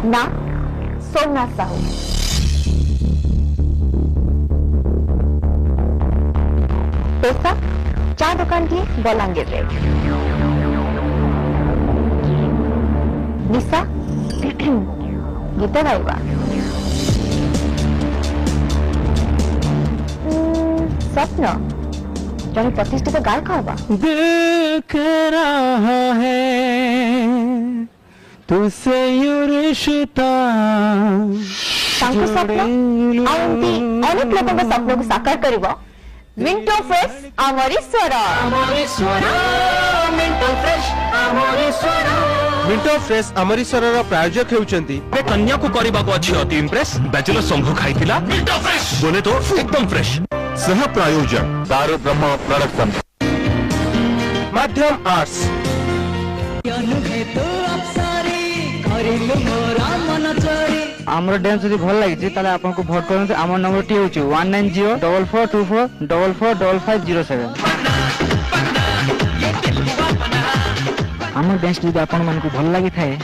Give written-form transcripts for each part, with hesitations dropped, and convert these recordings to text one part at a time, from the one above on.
ना सोमनाथ साहू। पेशा चा दुकान टी बलांगीर रे। निशा गीत गाइबा। स्वप्न जन प्रतिष्ठित गायक हवा। देख रहा है तुझसे यूं रिश्ता। स्वप्न अनेक लोगों के स्वप्न को साकार करिबो मिंटो फ्रेश आमरी स्वर। मिंटो फ्रेश आमरी स्वर प्रायोजक हेउचंती कन्या को करबा को अछि अति इम्प्रेस बैचलर संघ खाइतिला मिंटो फ्रेश बोले तो एकदम फ्रेश। सह प्रायोजक दारू ब्रह्म प्रोडक्शन माध्यम आर्ट्स। आमर डांस जदि भल लागि ताले आपन को वोट करन। आमर नंबर टी होची 190444250507। आमर डांस जदि आपन मन को भल लागि थाए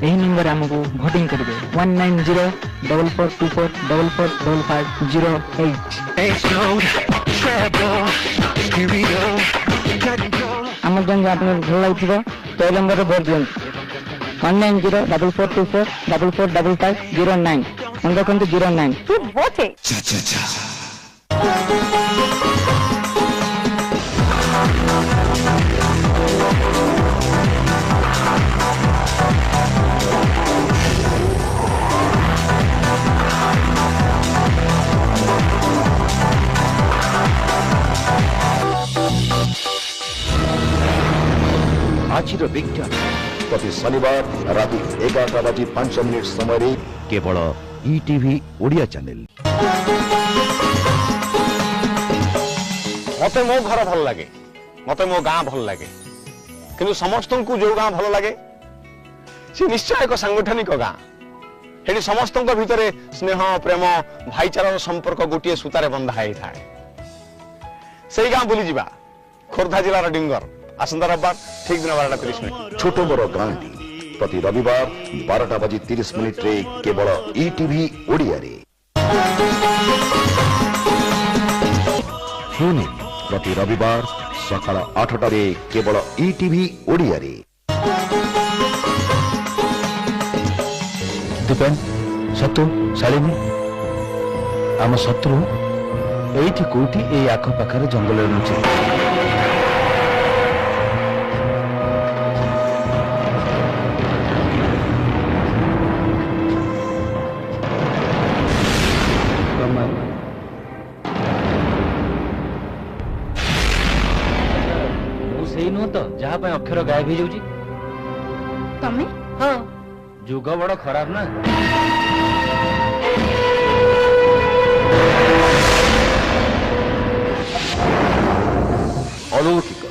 एही नंबर हमको वोटिंग करबे 190444450508। आमर डांस आपन भल लागि थिबो तो नंबर रे वोट दियन 190444555509 अंदर कंतु 09 तू वोटे आज विज्ञान प्रति शनिवार राति 11:05 समय केवल ईटीवी ओडिया चैनल। मते मो घर भल लगे मते मो गाँ भल लगे किंतु समस्त को जो गाँ भल लगे से निश्चय एक सांगठनिक गाँ। हेटी समस्त भितर स्नेह प्रेम भाईचार संपर्क गोटे सूतार बंधा होता है। से गाँ बुली जावा खोर्धा जिलार डिंगर आसंता रविवार ठीक दिन 12:30। छोट बड़ गाँटी प्रति रविवार 12:30 रे केवल ईटीवी ओडिया रे। ट्यूनिंग प्रति रविवार सकाळ 8टा रे केवल ईटीवी ओडिया रे। दीपन सतु शालिनी आम शत्रु एठी कोठी ए आख पाखरे जंगल रे नुचे। तो जहाँ पे अक्षर गायब हो जाऊँ तमे हाँ जुग बड़ खराब ना। अलौकिक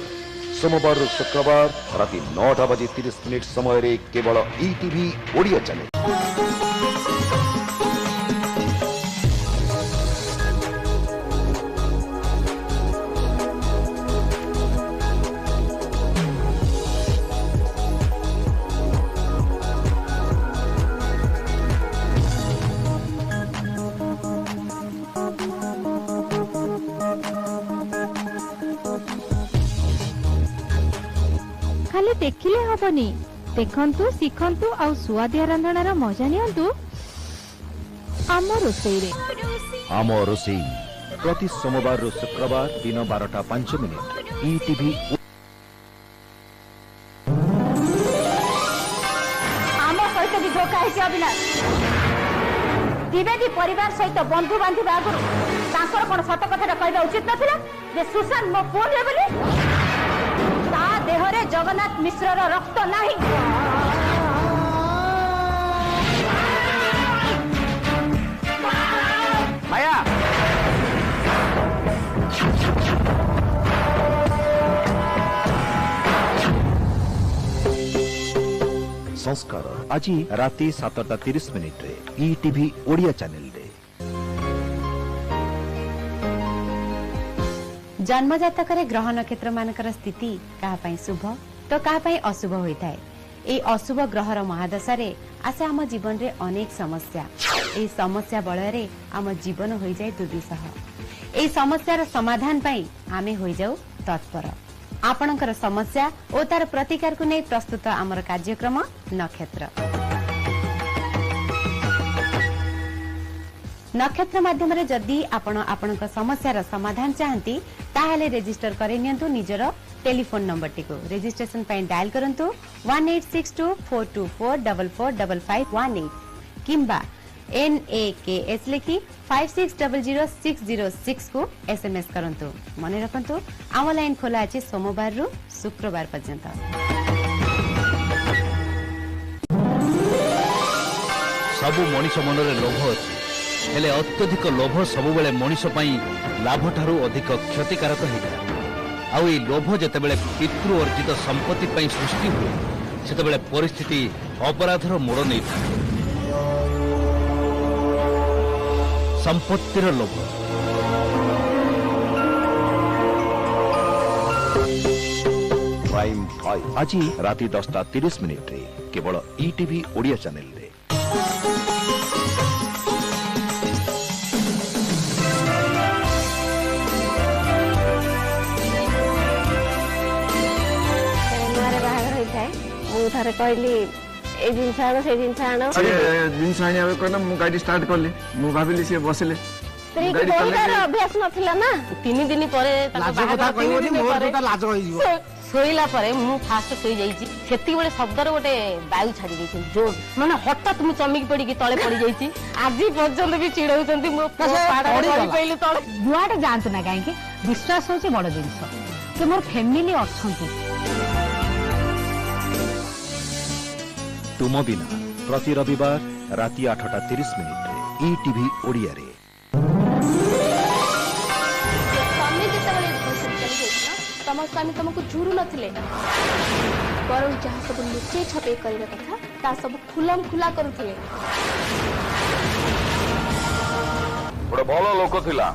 सोमवार शुक्रवार राति 9:30 समय रे केवल ईटीवी ओडिया चैनल। खाली देखिले हबनी देखंतु शिखंतु आ सुआदिया रंधनार मजा नियंतु आम रोसई रे। आम रोसई प्रति सोमवार शुक्रवार दिन 12:05 ईटीवी। आम सहित भी धोखा है अविनाश। द्विवेदी परिवार सहित बंधु बांधव आगुर तांकर कोन सत कथा कहबा उचित नथिला जे सुशांत मो पुओ रे बोली ता देहरे जगन्नाथ मिश्रर रक्त नाही। माया संस्कार आज राति 7:30 रे ईटीवी ओडिया चैनल रे। जन्म जातक ग्रह नक्षत्र मानकर स्थिति क्या शुभ तो क्या अशुभ होता है ए अशुभ ग्रहर महादशा रे आसे आम जीवन रे अनेक समस्या ए समस्या बलय आम जीवन हो जाए दुर्विसह ए समस्यार समाधान पाई आमे हो जाऊ तत्पर आपणकर समस्या और तार प्रतिकार को नहीं प्रस्तुत आमर कार्यक्रम नक्षत्र नक्षत्र माध्यम जदि आपण आपणक समस्यार समाधान चाहती ताहले रेजिस्टर करे नियंतु निजर टेलीफोन नंबर टी को रजिस्ट्रेशन पाई डायल करंतु 186244445518 किंबा NAKS लिखि 56000606 को SMS करंतु मने रखंतु आम लाइन खोला अछि सोमवार रु शुक्रवार पर्यंत सबु मनीष मनरे लोभ अछि हेले अत्यधिक लोभ सबु बेले मनीष पई लाभ ठारू अधिक क्षतिकारक होइता आउ ए लोभ जेतेबेले पितृ अर्जित संपत्ति पई सृष्टि हुए सेतेबेले परिस्थिति अपराधर मोड़ नै संपत्तिर लोभ प्राइम 5 आज राति 10:30 रे केवल ईटीवी ओडिया चैनल रे। ଥରେ କହିଲି ଏ ଜିନିଷ ଆଣ ସେ ଜିନିଷ ଆଣ ଜିନିଷ ଆଣିବାକୁ କହିଲା ମୁଁ ଗାଡି ଷ୍ଟାର୍ଟ କଲି ମୁଁ ଭାବିଲି ସିଏ ବସିଲେ ସ୍ତ୍ରୀକୁ କହିବାର ଅଭ୍ୟାସ ନଥିଲା ନା 3 ଦିନ ପରେ ଶୋଇଲା ପରେ ମୁଁ ଫାଷ୍ଟ ଶୋଇ ଯାଇଛି ସେତିକି ବେଳେ ଶବ୍ଦରେ ଗୋଟେ ବାୟୁ ଛାଡି ଦେଇଛନ୍ତି ଜୋର ମାନେ ହଠାତ୍ ମୁଁ ଚମିକି ପଡିକି ତଳେ ପଡି ଯାଇଛି ଆଜି ପର୍ଯ୍ୟନ୍ତ ବି ଚିଡଉଛନ୍ତି ମୋ କହିଲି ତଳେ ଯୁଆଡେ ଯାଆନ୍ତୁ ନା କାହିଁକି ବିଶ୍ୱାସ ହଉଛି ବଡ ଜିନିଷ କି ମୋର ଫ୍ୟାମିଲି ଅଛନ୍ତି तुम बिना प्रति रविवार राति 8:30 रे ईटीवी ओडिया रे। स्वामी जेतेबेले तम स्वामी तुमको झुरु नथिले बरं जहाँ सब लुचे छपे करने कथा ता सब खुलम खुला करुथिले गोटे भल लोक थिला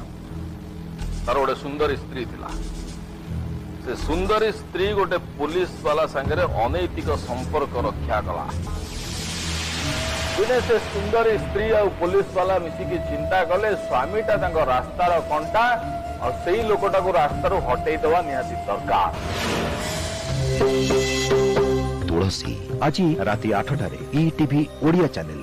तार गोटे सुंदर स्त्री थिला से सुंदरी स्त्री गोटे पुलिस वाला संगे अनैतिक संपर्क रक्षा कला दिने से सुंदरी स्त्री और पुलिस वाला मिसिकी चिंता कले स्वामीटा रास्तार कंटा और सही लोकटा को रास्तार हटई देवा निहाती दरकार। तुलसी आज राति 8 ईटीवी ओडिया चैनल।